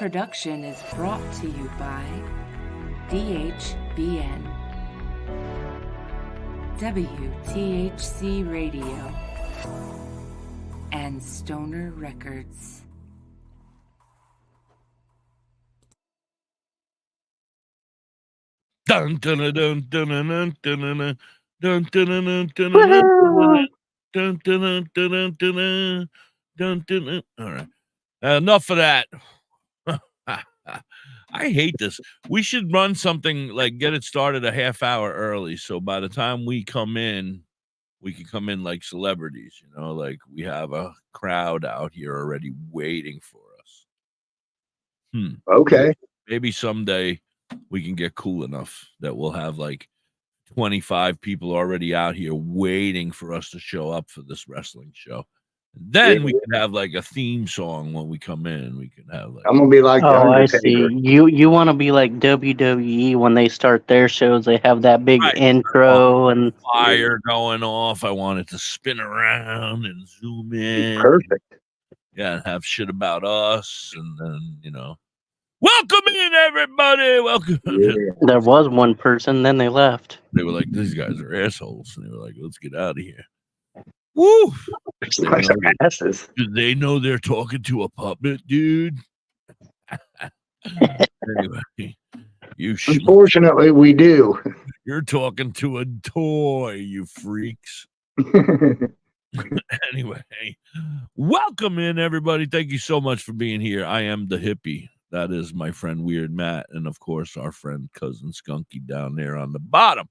production is brought to you by DHBN, WTHC Radio, and Stoner Records. Dun dun dun dun dun dun dun dun dun dun dun dun dun dun. All right, enough of that. I hate this. We should run something like get it started a half hour early, so by the time we come in, we can come in like celebrities. You know, like we have a crowd out here already waiting for us. Okay. Maybe someday we can get cool enough that we'll have like 25 people already out here waiting for us to show up for this wrestling show. Then we can have like a theme song when we come in. We can have like I'm gonna be like oh, I see. You want to be like WWE when they start their shows. They have that big intro and fire going off. I want it to spin around and zoom in. Perfect. Yeah, and have shit about us, and then welcome in everybody. Welcome. Yeah. there was one person, then they left. They were like, these guys are assholes, and they were like, let's get out of here. Woo! They know they're talking to a puppet, dude. Anyway, unfortunately, we do. You're talking to a toy, you freaks. Anyway, welcome in, everybody. Thank you so much for being here. I am the Hippie. That is my friend Weird Matt, and of course, our friend Cousin Skunky down there on the bottom.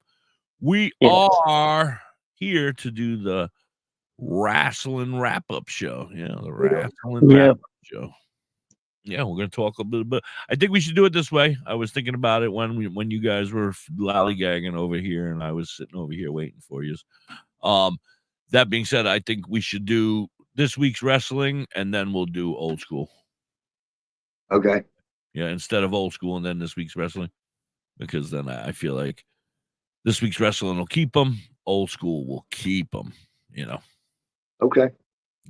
We are here to do the Wrasssstling wrap-up show. Yeah, the Wrasssstling wrap-up show. Yeah, we're going to talk a little bit. I think we should do it this way. I was thinking about it when you guys were lollygagging over here, and I was sitting over here waiting for you. That being said, I think we should do this week's wrestling, and then we'll do old school. Okay. Yeah, instead of old school and then this week's wrestling, because then I feel like this week's wrestling will keep them. Old school will keep them. Okay.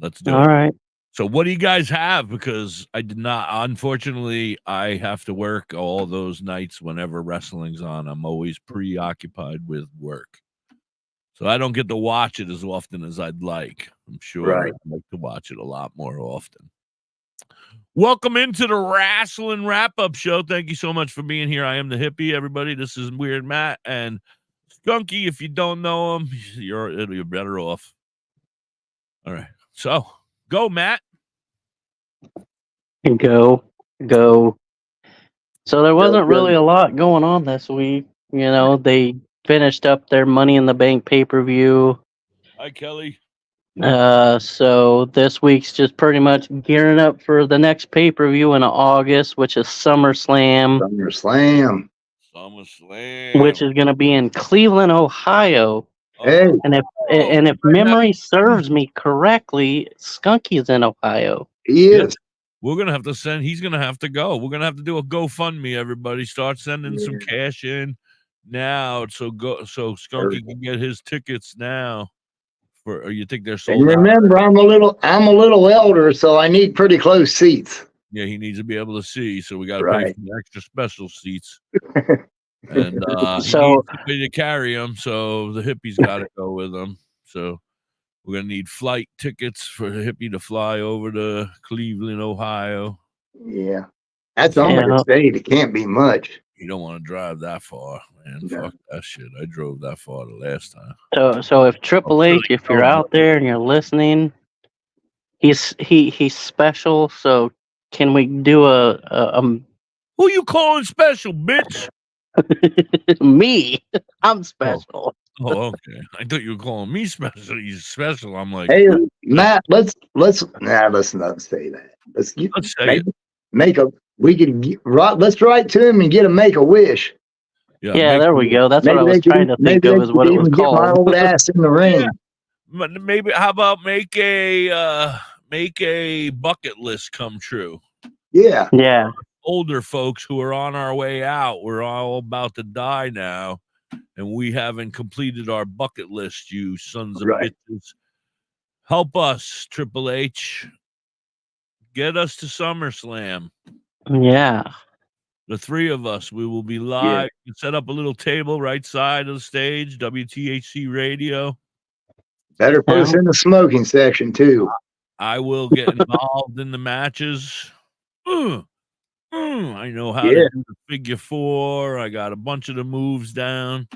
Let's do it. All right. So what do you guys have? Because I did not, unfortunately, I have to work all those nights whenever wrestling's on. I'm always preoccupied with work. So I don't get to watch it as often as I'd like. I'm sure I'd like to watch it a lot more often. Welcome into the Wrasssstling wrap-up show. Thank you so much for being here. I am the Hippie, everybody. This is Weird Matt and Skunky. If you don't know him, you're better off. All right. So, go, Matt. Go. So there wasn't really a lot going on this week. They finished up their Money in the Bank pay-per-view. Hi, Kelly. So this week's just pretty much gearing up for the next pay-per-view in August, which is SummerSlam. Which is going to be in Cleveland, Ohio. Hey. And if memory serves me correctly, Skunky's in Ohio. He is. Yes. We're gonna have to send. He's gonna have to go. We're gonna have to do a GoFundMe. Everybody, start sending some cash in now. So Skunky can get his tickets now. Or you think they're sold? And remember, I'm a little elder, so I need pretty close seats. Yeah, he needs to be able to see, so we got to pay for the extra special seats. And he needs somebody to carry him, so the Hippie's got to go with him. So we're gonna need flight tickets for the Hippie to fly over to Cleveland, Ohio. Yeah, that's on the state. It can't be much. You don't want to drive that far, man. Yeah. Fuck that shit. I drove that far the last time. So if Triple H, if you're out there and you're listening, he's special. So can we do a Who you calling special, bitch? Me. I'm special. Oh, okay. I thought you were calling me special. He's special. I'm like, hey, Matt. Let's not say that. Let's say let's write to him and get him make a wish. Yeah, there we go. That's what I was trying to think of. Is what it was called. Get my old ass in the ring. Yeah. Maybe how about make a bucket list come true? Yeah. Yeah. Older folks who are on our way out. We're all about to die now, and we haven't completed our bucket list. You sons of bitches! Help us, Triple H. Get us to SummerSlam. Yeah. The three of us, we will be live. You set up a little table right side of the stage, WTHC Radio. Better put us in the smoking section, too. I will get involved in the matches. I know how to do the figure four. I got a bunch of the moves down.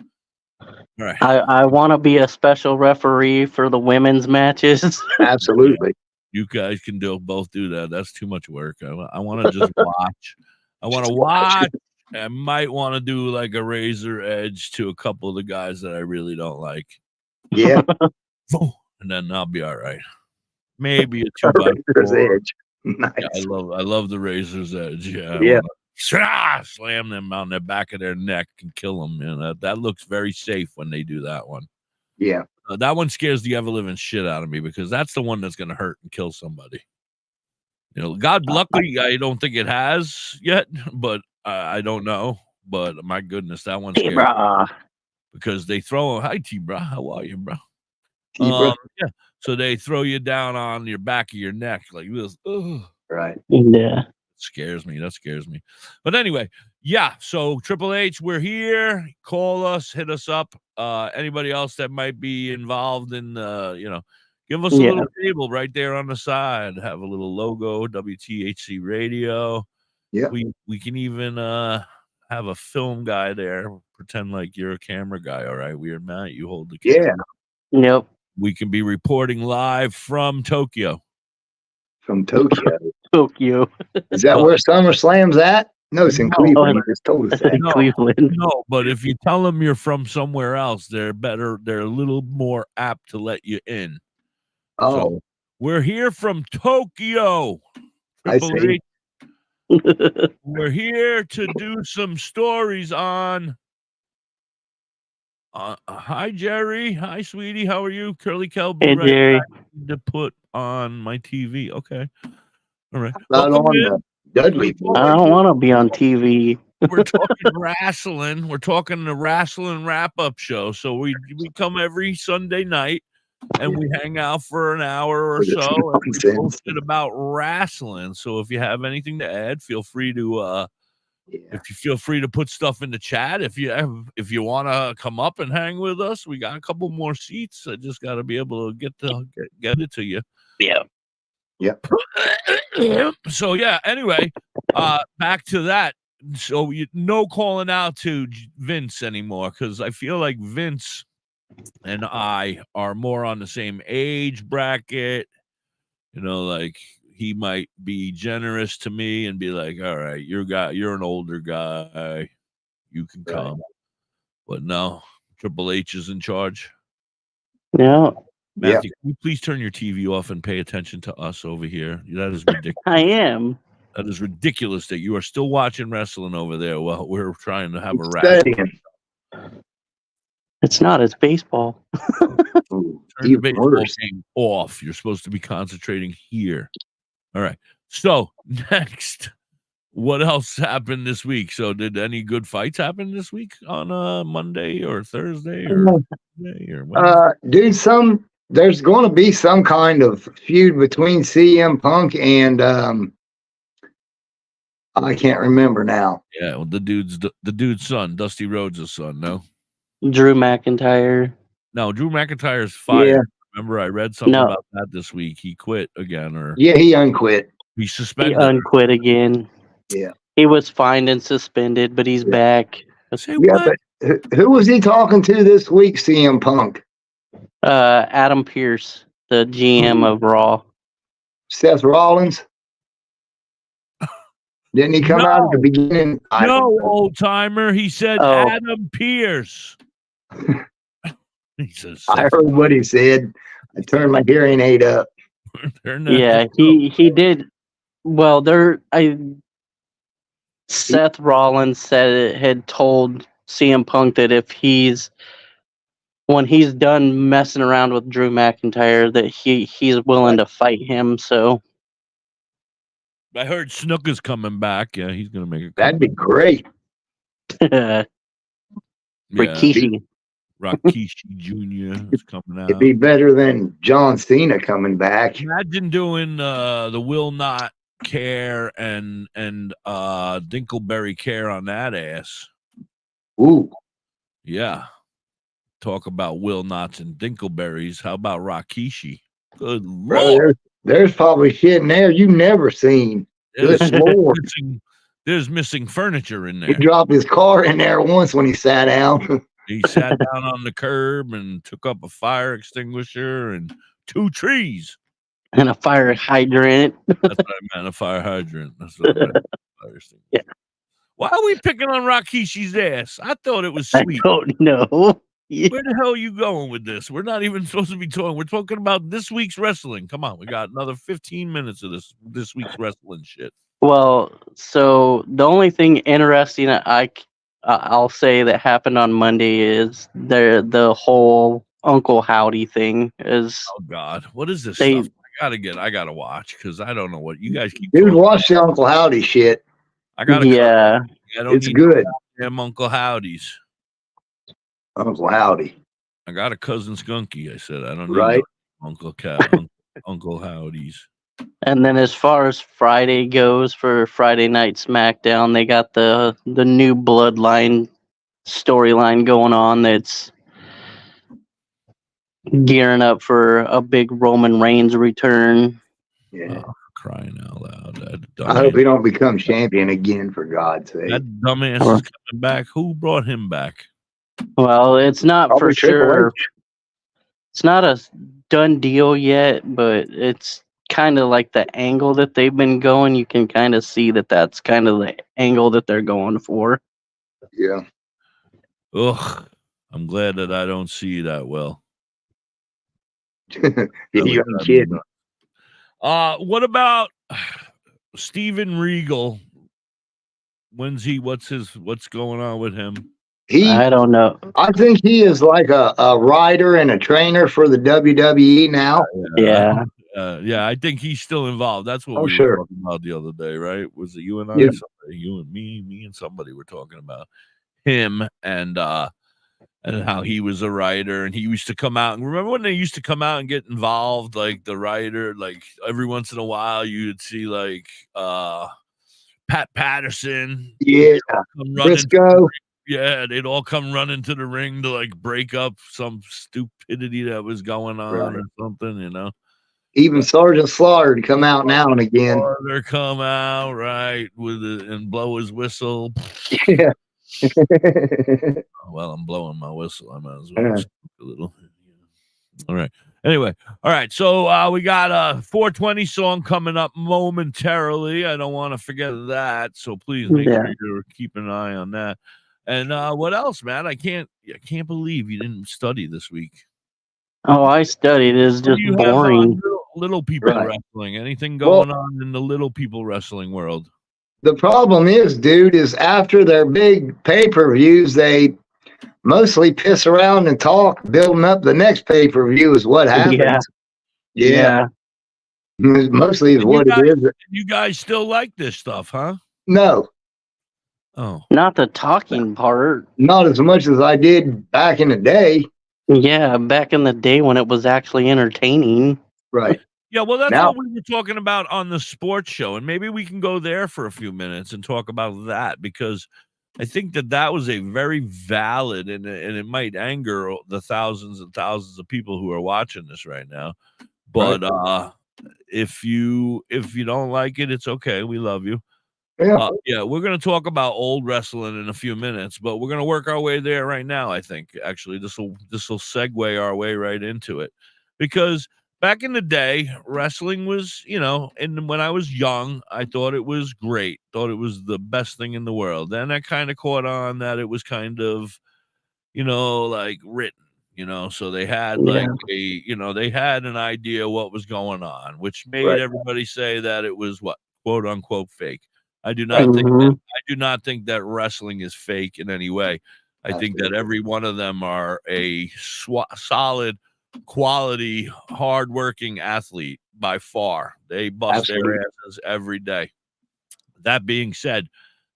All right. I want to be a special referee for the women's matches. Absolutely. You guys can both do that. That's too much work. I want to just watch. I want to watch. I might want to do like a razor edge to a couple of the guys that I really don't like. Yeah. And then I'll be all right. Maybe a 2x4 edge. Nice. Yeah, I love the razor's edge. Yeah. Yeah. Slam them on the back of their neck and kill them. You know, that looks very safe when they do that one. Yeah. That one scares the ever living shit out of me because that's the one that's going to hurt and kill somebody. You know, luckily, I don't think it has yet, but I don't know. But my goodness, that one's scary because they throw. Hi, T-Bra. How are you, bro? Yeah. So they throw you down on your back of your neck like this. Ugh. Right. Yeah. Scares me. That scares me. But anyway, yeah. So Triple H, we're here. Call us, hit us up. Anybody else that might be involved in, give us a little table right there on the side. Have a little logo, WTHC Radio. Yeah. We can even have a film guy there. Pretend like you're a camera guy. All right, Weird Matt, you hold the camera. Yeah. Yep. We can be reporting live from Tokyo. From Tokyo. Tokyo. Is that where SummerSlam's at? No, it's in Cleveland. You just told us that. Cleveland. No, but if you tell them you're from somewhere else, they're a little more apt to let you in. Oh. So we're here from Tokyo. I see. We're here to do some stories on. Hi, Jerry. Hi, sweetie. How are you? Curly Kelby. Hey, Jerry. To put on my TV. Okay. All right. Not on the Dudley. I don't want to be on TV. We're talking wrestling. We're talking the wrestling wrap-up show. So we come every Sunday night and we hang out for an hour or so and we post it about wrestling. So if you have anything to add, feel free to if you feel free to put stuff in the chat. If you want to come up and hang with us, we got a couple more seats. I just got to be able to get it to you. Yeah. Yep. So yeah. Anyway, back to that. So no calling out to Vince anymore because I feel like Vince and I are more on the same age bracket. You know, like he might be generous to me and be like, "All right, you're an older guy, you can come." Right. But no, Triple H is in charge. No. Matthew, can you please turn your TV off and pay attention to us over here? That is ridiculous. I am. That is ridiculous that you are still watching wrestling over there while we're trying to have a wrestling. It's not. It's baseball. Turn the baseball game off. You're supposed to be concentrating here. All right. So next, what else happened this week? So did any good fights happen this week on Monday or Thursday or Wednesday or Wednesday? There's going to be some kind of feud between CM Punk and I can't remember now. Yeah, well, the dude's son, Dusty Rhodes' son. No, Drew McIntyre. No, Drew McIntyre's fired. Yeah. Remember, I read something about that this week. He quit again, or he unquit. He's suspended. He unquit again. Yeah, he was fined and suspended, but he's back. Say what? But who was he talking to this week? CM Punk. Adam Pearce, the GM of Raw. Seth Rollins. Didn't he come out at the beginning? No, old timer. He said Adam Pearce. He says, I heard what he said. I turned my hearing aid up. Yeah, he did. Well, Seth Rollins had told CM Punk that when he's done messing around with Drew McIntyre, that he's willing to fight him. So I heard Snuka's coming back. Yeah, he's gonna make it. That'd be great. Rikishi. Rikishi Jr. is coming out. It'd be better than John Cena coming back. Imagine doing the Will Not care and Dinkleberry care on that ass. Ooh. Yeah. Talk about Will Knots and Dinkleberries. How about Rakishi? Good Bro, Lord. there's probably shit in there you never seen. Good Lord. There's missing furniture in He there. dropped his car in there once when he sat down. He sat down on the curb and took up a fire extinguisher and 2 trees. And a fire hydrant. That's what I meant, a fire hydrant. That's what I meant. Fire extinguisher. Yeah. Why are we picking on Rakishi's ass? I thought it was I sweet. don't know. Where the hell are you going with this? We're not even supposed to be talking. We're talking about this week's wrestling. Come on, we got another 15 minutes of this week's wrestling shit. Well, so the only thing interesting that I'll say that happened on Monday is the whole Uncle Howdy thing is Oh God, what is this they stuff? I gotta watch because I don't know what you guys keep. Dude, talking watch the Uncle Howdy shit. I gotta. yeah. I don't It's need good. them Uncle Howdies. Uncle Howdy. I got a cousin Skunky. I said I don't need Right. no Uncle Uncle Howdies. And then as far as Friday goes for Friday Night SmackDown, they got the new Bloodline storyline going on that's gearing up for a big Roman Reigns return. Yeah. Oh, crying out loud! I hope he don't become champion again, for God's sake. That dumbass is coming back. Who brought him back? Well, it's not Probably for Triple sure. H. It's not a done deal yet, but it's kind of like the angle that they've been going. You can kind of see that that's kind of the angle that they're going for. Yeah. Ugh, I'm glad that I don't see that well. You ain't kidding. What about Steven Regal? What's going on with him? I don't know. I think he is like a writer and a trainer for the WWE now. Yeah. Yeah, I think he's still involved. That's what we were talking about the other day, right? Was it you and I? Yeah. You and me and somebody were talking about him and how he was a writer and he used to come out. And remember when they used to come out and get involved, like the writer, like every once in a while you'd see like Pat Patterson. Yeah. Briscoe. Yeah, they'd all come running to the ring to like break up some stupidity that was going on or something, you know. Even Sergeant Slaughter to come out now and again. Slaughter come out right with it and blow his whistle. Yeah. Well, I'm blowing my whistle. I might as well a little. All right. Anyway, all right. So we got a 420 song coming up momentarily. I don't want to forget that. So please make sure you're keeping an eye on that. And what else, man? I can't believe you didn't study this week. Oh, I studied. It's just boring. Little people wrestling. Anything going on in the little people wrestling world? The problem is, dude, is after their big pay-per-views, they mostly piss around and talk, building up the next pay-per-view is what happens. Yeah. Mostly is what it is. You guys still like this stuff, huh? No. Oh. Not the talking part. Not as much as I did back in the day. Yeah, back in the day when it was actually entertaining. Right. Yeah, well, that's what we were talking about on the sports show, and maybe we can go there for a few minutes and talk about that, because I think that was a very valid, and it might anger the thousands and thousands of people who are watching this right now. But if you don't like it, it's okay. We love you. Yeah, we're going to talk about old wrestling in a few minutes, but we're going to work our way there right now. I think actually this will segue our way right into it, because back in the day, wrestling was, and when I was young, I thought it was great, thought it was the best thing in the world. Then I kind of caught on that it was kind of, like written, so they had they had an idea what was going on, which made everybody say that it was what, quote unquote, fake. I do not think that wrestling is fake in any way. I think that every one of them are a solid, quality, hardworking athlete by far. They bust their asses every day. That being said,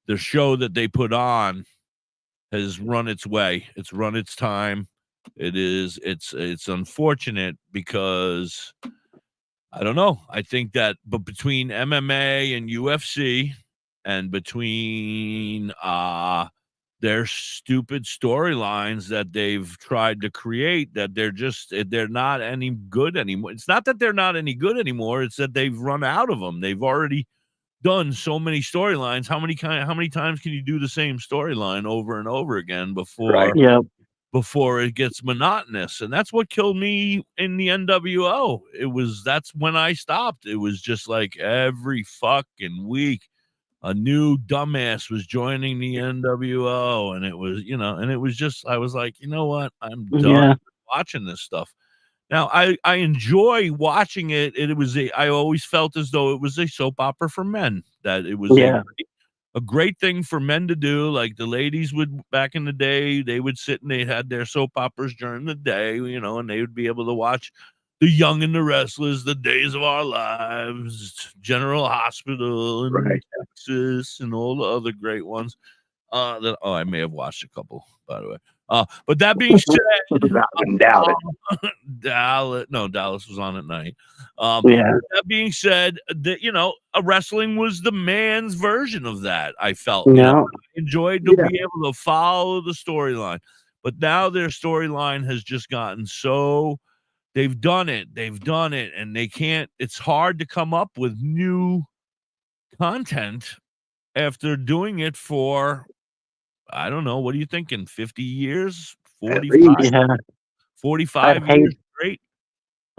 the show that they put on has run its way. It's run its time. It's unfortunate because I don't know. I think that, but between MMA and UFC, and between their stupid storylines that they've tried to create, that they're not any good anymore. It's not that they're not any good anymore. It's that they've run out of them. They've already done so many storylines. How many times can you do the same storyline over and over again before before it gets monotonous? And that's what killed me in the NWO. That's when I stopped. It was just like every fucking week a new dumbass was joining the NWO, and it was just, I was like, you know what? I'm done watching this stuff. Now, I enjoy watching it. I always felt as though it was a soap opera for men, that it was a great thing for men to do. Like the ladies would, back in the day, they would sit and they had their soap operas during the day, and they would be able to watch The Young and the Restless, The Days of Our Lives, General Hospital, and Texas, and all the other great ones. I may have watched a couple, by the way. But that being said, Dallas was on at night. That being said, wrestling was the man's version of that. I felt, I enjoyed to be able to follow the storyline, but now their storyline has just gotten so. They've done it, and they can't. It's hard to come up with new content after doing it for, I don't know, what are you thinking? 50 years? 45? 45 years straight?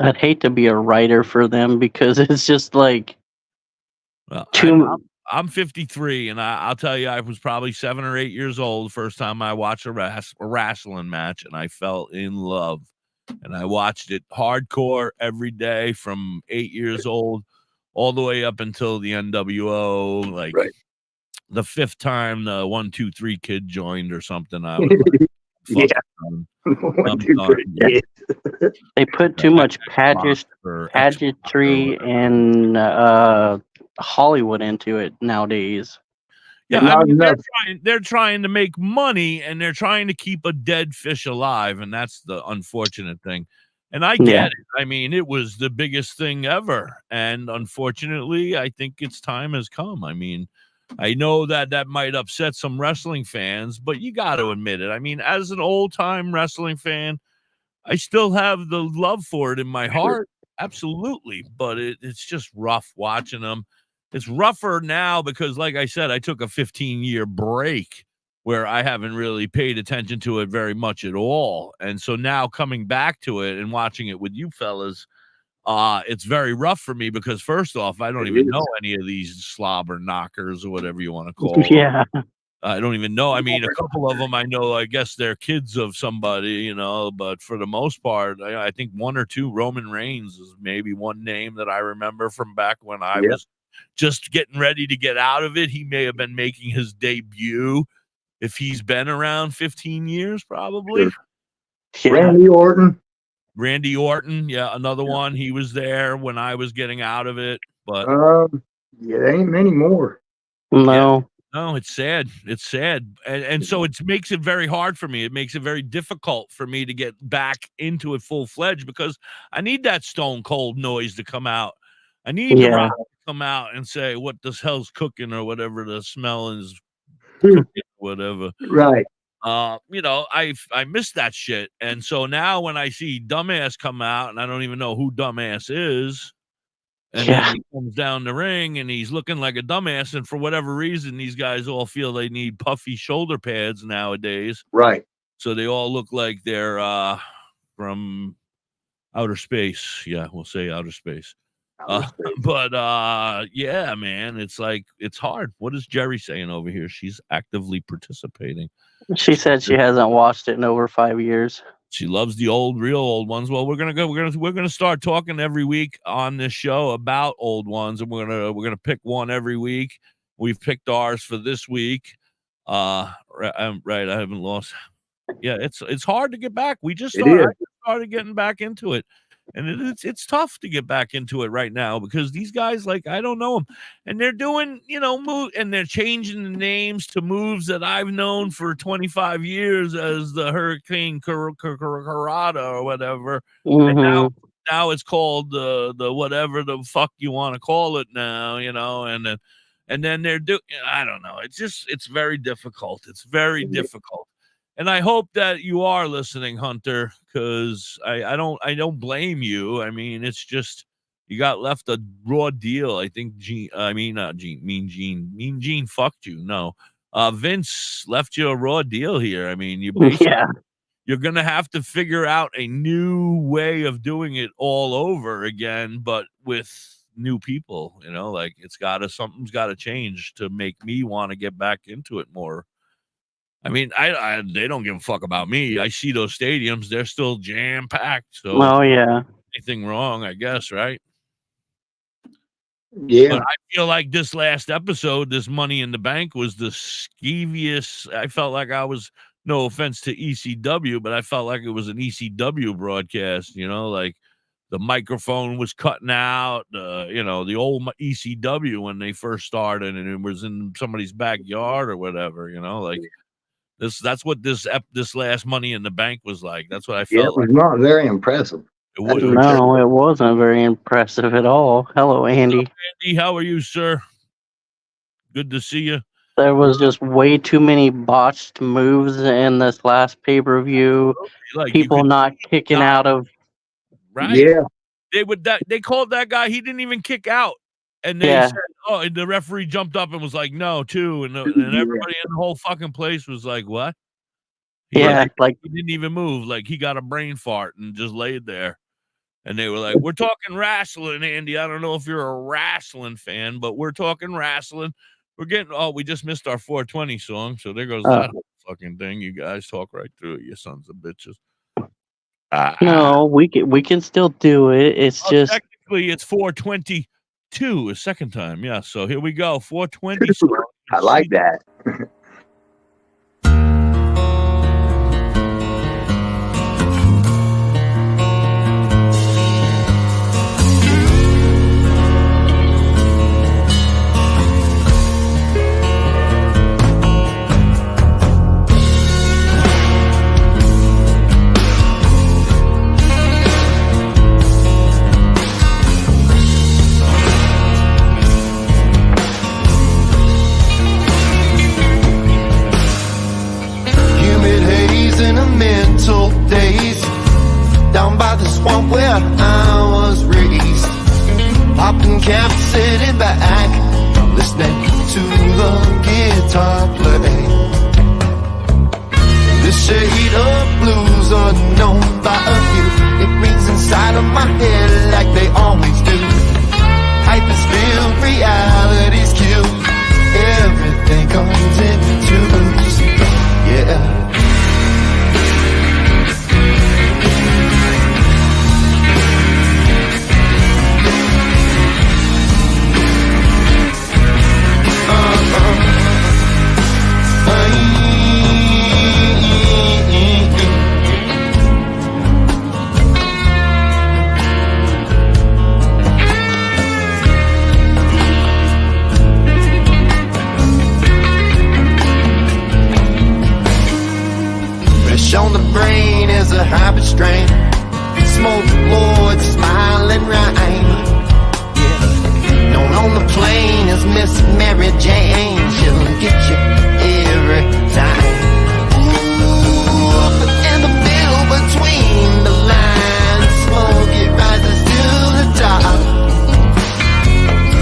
I'd hate to be a writer for them, because it's just like I'm 53, and I'll tell you, I was probably 7 or 8 years old the first time I watched a wrestling match, and I fell in love. And I watched it hardcore every day from 8 years old all the way up until the NWO. Like the 5th time the 1, 2, 3 kid joined or something, I was like, they put too much pageantry and Hollywood into it nowadays. Yeah, I mean, they're trying to make money, and they're trying to keep a dead fish alive, and that's the unfortunate thing. And I get it. I mean, it was the biggest thing ever, and unfortunately, I think its time has come. I mean, I know that might upset some wrestling fans, but you got to admit it. I mean, as an old-time wrestling fan, I still have the love for it in my heart. Absolutely. But it's just rough watching them. It's rougher now because, like I said, I took a 15-year break where I haven't really paid attention to it very much at all. And so now coming back to it and watching it with you fellas, it's very rough for me because, first off, I don't even know any of these slobber knockers or whatever you want to call them. I don't even know. I mean, a couple of them I know, I guess they're kids of somebody, but for the most part, I think 1 or 2, Roman Reigns is maybe one name that I remember from back when I was just getting ready to get out of it. He may have been making his debut if he's been around 15 years, probably. Randy Orton. Yeah, another one. He was there when I was getting out of it, but there ain't many more. No. No, it's sad. It's sad. And so it makes it very hard for me. It makes it very difficult for me to get back into it full-fledged because I need that Stone Cold noise to come out. I need the Rock to come out and say, what the hell's cooking or whatever the smell is, cooking, whatever. Right. I miss that shit. And so now when I see Dumbass come out, and I don't even know who Dumbass is, and then he comes down the ring and he's looking like a dumbass, and for whatever reason, these guys all feel they need puffy shoulder pads nowadays. Right. So they all look like they're from outer space. Yeah, we'll say outer space. But yeah, man, it's like, it's hard. What is Jerry saying over here? She's actively participating. She said she hasn't watched it in over 5 years. She loves the real old ones. Well, we're gonna start talking every week on this show about old ones, and we're gonna pick one every week. We've picked ours for this week. Right, I haven't lost. Yeah, it's hard to get back. We just started getting back into it. And it's tough to get back into it right now because these guys, like, I don't know them, and they're doing, move, and they're changing the names to moves that I've known for 25 years as the Hurricane Karada or whatever. And now now it's called the whatever the fuck you want to call it now, and then they're doing. I don't know. It's very difficult. It's very difficult. And I hope that you are listening, Hunter, because I don't blame you. I mean, it's just you got left a raw deal. I think Mean Gene fucked you. No, Vince left you a raw deal here. I mean, you're gonna have to figure out a new way of doing it all over again, but with new people. Like something's got to change to make me want to get back into it more. I mean, they don't give a fuck about me. I see those stadiums; they're still jam packed. So, anything wrong? I guess, right? Yeah. But I feel like this last episode, this Money in the Bank, was the skeeviest. I felt like I was. No offense to ECW, but I felt like it was an ECW broadcast. Like the microphone was cutting out. The old ECW when they first started, and it was in somebody's backyard or whatever. Like. That's what this last Money in the Bank was like. That's what I felt. It was not very impressive. No, it wasn't very impressive at all. Hello, Andy. Hello, Andy, how are you, sir? Good to see you. There was just way too many botched moves in this last pay-per-view. People not kicking out of. Right. Yeah. They called that guy. He didn't even kick out. And they said, and the referee jumped up and was like, no, too. And everybody in the whole fucking place was like, what? He didn't even move. Like he got a brain fart and just laid there. And they were like, we're talking wrestling, Andy. I don't know if you're a wrestling fan, but we're talking wrestling. We're we just missed our 420 song. So there goes that whole fucking thing. You guys talk right through it, you sons of bitches. No, we can still do it. It's just. Technically, it's 422 a second time. Yeah. So here we go. 420. I like that. Days down by the swamp where I was raised, popping cap, sitting back, listening to the guitar play. The shade of blues unknown by a few, it rings inside of my head like they always do. Hype is filled, reality's killed, everything comes in twos. Yeah. On the brain is a habit strain. Smoke Lord, smiling rhyme. Yeah. Known on the plane as Miss Mary Jane. She'll get you every time. Ooh, up in the middle between the lines, smoke it rises to the top.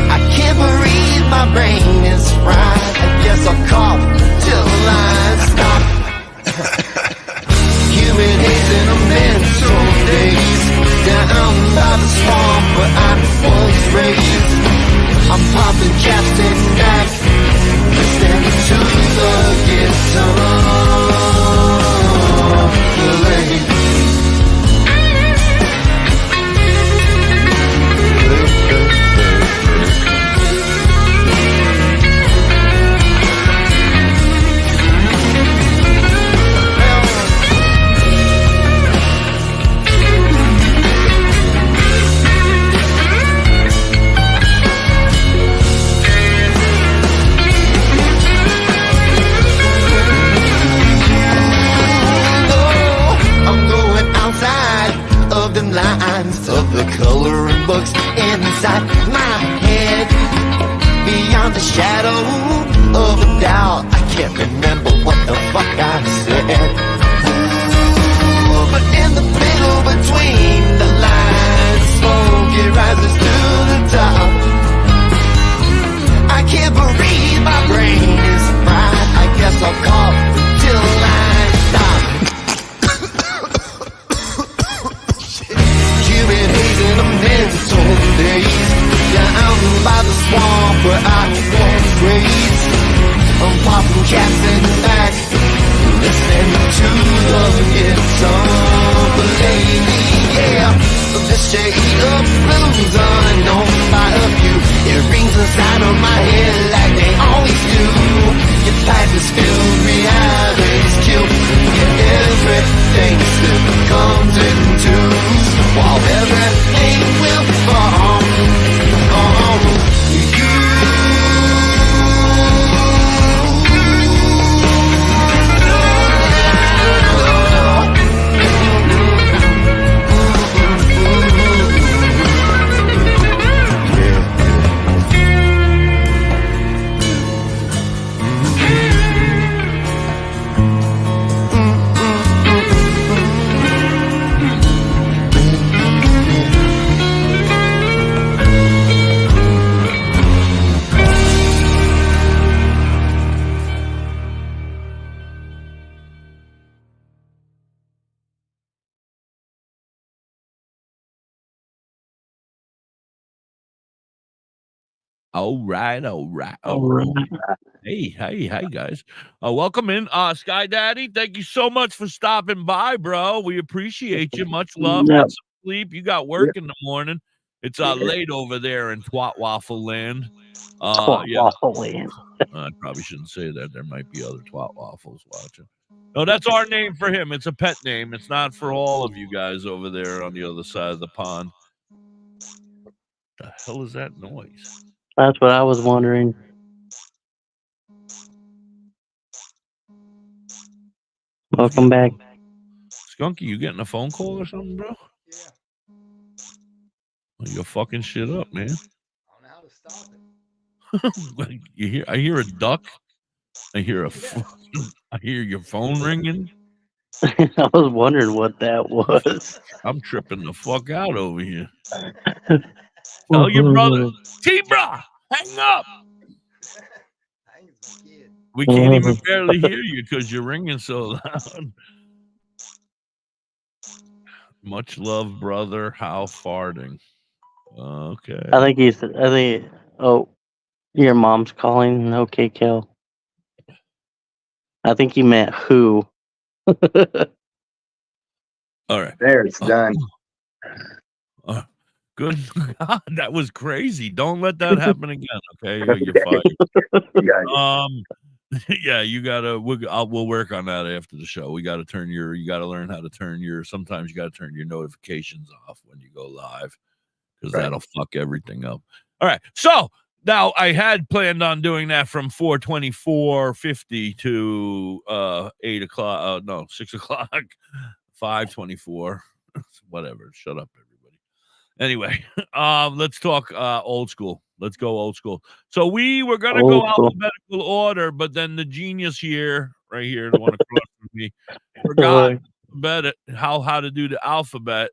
I can't breathe, my brain is fried. I guess I'll cough till the lines stop. Human haze in a mental daze, down by the swamp where I was raised. I'm popping caps and back, listening to the guitar play. lines of the coloring books inside my head. Beyond the shadow of a doubt, I can't remember what the fuck I said. Ooh, but in the middle between the lines, smoke it rises to the top. I can't breathe, my brain is fried. I guess I'll cough till I stop. Humid haze in a mental daze, down by the swamp where I once raised. I'm popping caps in the back, listening to the guitar. But lately, yeah, the shade of blues unknown by a few. It rings inside of my head like they always do. Your pipe is filled, reality's killed. Yeah, everything still comes in twos, while everything will fall on you. All right. Hey, guys. Welcome in, Sky Daddy. Thank you so much for stopping by, bro. We appreciate you. Much love. Yep. Get some sleep. You got work in the morning. It's late over there in Twat Waffle Land. Waffle Land. I probably shouldn't say that. There might be other Twat Waffles watching. No, that's our name for him. It's a pet name. It's not for all of you guys over there on the other side of the pond. What the hell is that noise? That's what I was wondering. Welcome back. Skunky, you getting a phone call or something, bro? Yeah. Well, you're fucking shit up, man. I don't know how to stop it. I hear a duck. I hear I hear your phone ringing. I was wondering what that was. I'm tripping the fuck out over here. Tell your brother, T-Bra, hang up. We can't even barely hear you because you're ringing so loud. Much love, brother. How farting? Okay. I think, oh, your mom's calling. Okay, Kel. I think he meant who. All right. There, it's done. Good God, that was crazy. Don't let that happen again, okay? You're fired. Yeah, you gotta. We'll work on that after the show. You gotta learn how to turn your. Sometimes you gotta turn your notifications off when you go live, because that'll fuck everything up. All right, so now I had planned on doing that from 4:24:50 to 8 o'clock. No, 6 o'clock, 5:24. Whatever. Shut up, everybody. Anyway, let's talk old school. Let's go old school. So we were gonna go alphabetical order, but then the genius here, right here, the one across from me, forgot how to do the alphabet.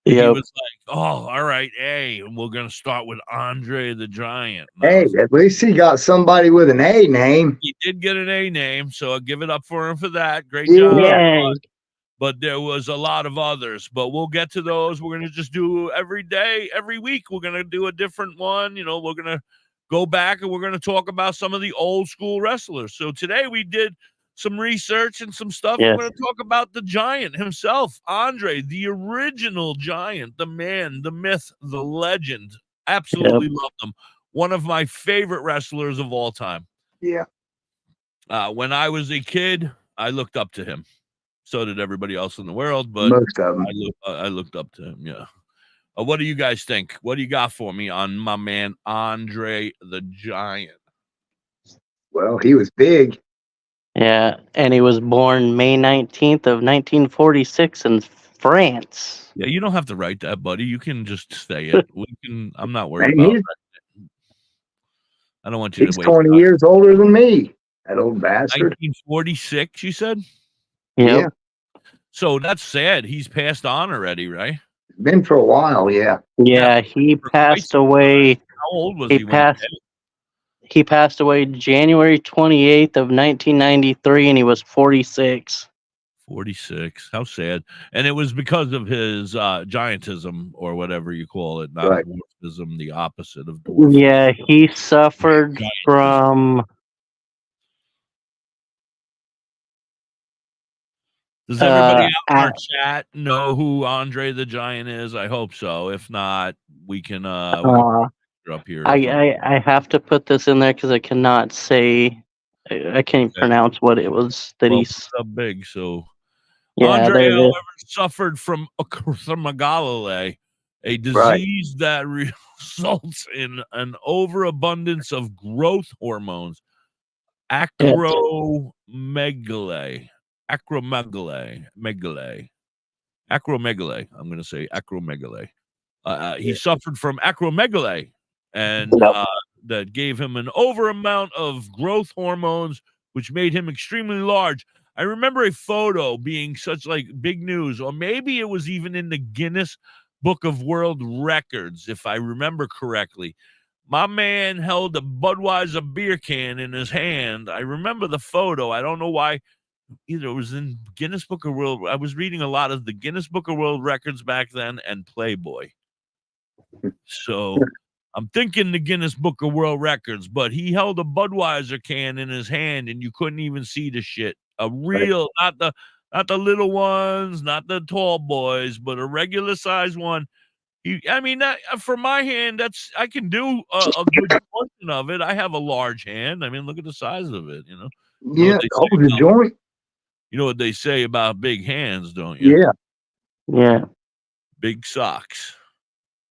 He was like, "Oh, all right, A, and we're gonna start with Andre the Giant." Hey, at least he got somebody with an A name. He did get an A name, so I'll give it up for him for that. Great job. Yay. But there was a lot of others, but we'll get to those. We're going to just do every day, every week. We're going to do a different one. You know, we're going to go back and we're going to talk about some of the old school wrestlers. So today we did some research and some stuff. Yes. We're going to talk about the Giant himself, Andre, the original Giant, the man, the myth, the legend. Absolutely loved him. One of my favorite wrestlers of all time. Yeah. When I was a kid, I looked up to him. So did everybody else in the world, but most of them. I looked up to him. Yeah. What do you guys think? What do you got for me on my man Andre the Giant? Well, he was big. Yeah, and he was born May 19th of 1946 in France. Yeah, you don't have to write that, buddy. You can just say it. I'm not worried Man, about it. I don't want you he's to waste 20 time. years older than me. That old bastard. 1946, you said? Yep. Yeah. So that's sad. He's passed on already, right? Been for a while, yeah. Yeah, he passed away. How old was He he? passed. He passed away January 28th of 1993, and he was 46. 46. How sad. And it was because of his giantism, or whatever you call it, not Right. dwarfism, the opposite of dwarfism. Yeah, he suffered from. Does everybody out in our uh, chat know who Andre the Giant is? I hope so. If not, we can up here. I have to put this in there because I cannot say. I can't pronounce what it was that he's. Up big, so. Yeah, Andre, however, suffered from acromegaly, a disease that results in an overabundance of growth hormones. Acromegaly. I'm going to say acromegaly. He suffered from acromegaly, and that gave him an over amount of growth hormones, which made him extremely large. I remember a photo being such like big news, or maybe it was even in the Guinness Book of World Records, if I remember correctly. My man held a Budweiser beer can in his hand. I remember the photo. I don't know why. Either it was in Guinness Book of World. I was reading a lot of the Guinness Book of World Records back then and Playboy. So I'm thinking the Guinness Book of World Records, but he held a Budweiser can in his hand and you couldn't even see the shit. A real, not the little ones, not the tall boys, but a regular size one. That, for my hand, I can do a good portion of it. I have a large hand. I mean, look at the size of it, you know. Yeah, the joint. You know what they say about big hands, don't you? Yeah. Yeah. Big socks.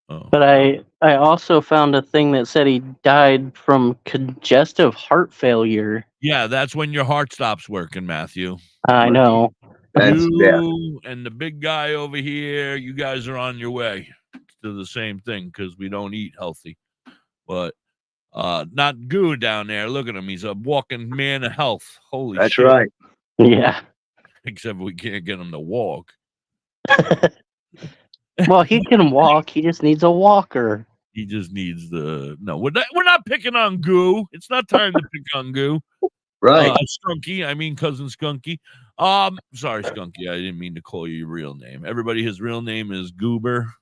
Oh. But I also found a thing that said he died from congestive heart failure. Yeah, that's when your heart stops working, Matthew. I know. You and the big guy over here, you guys are on your way to the same thing because we don't eat healthy. But not Goo down there. Look at him. He's a walking man of health. Holy shit. That's right. Yeah. Except we can't get him to walk. Well, he can walk. He just needs a walker. He just needs we're not picking on Goo. It's not time to pick on Goo. Right. Skunky. I mean, cousin Skunky. Sorry, Skunky. I didn't mean to call you your real name. Everybody, his real name is Goober.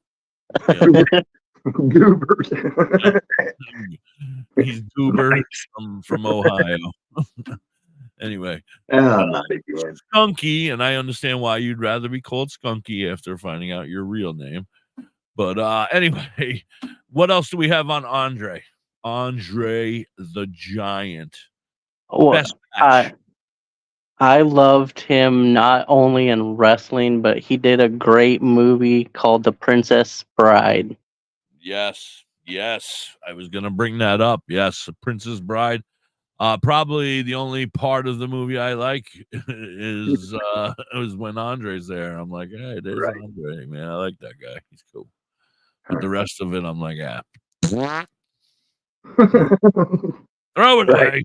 Yeah. Goober. He's Goober from Ohio. Anyway, Skunky, and I understand why you'd rather be called Skunky after finding out your real name. But anyway, what else do we have on Andre? Andre the Giant. Well, Best match. I loved him not only in wrestling, but he did a great movie called The Princess Bride. Yes. I was going to bring that up. Yes, The Princess Bride. Probably the only part of the movie I like is when Andre's there. I'm like, hey, there's Andre, man. I like that guy. He's cool. But the rest of it, I'm like, throw it away.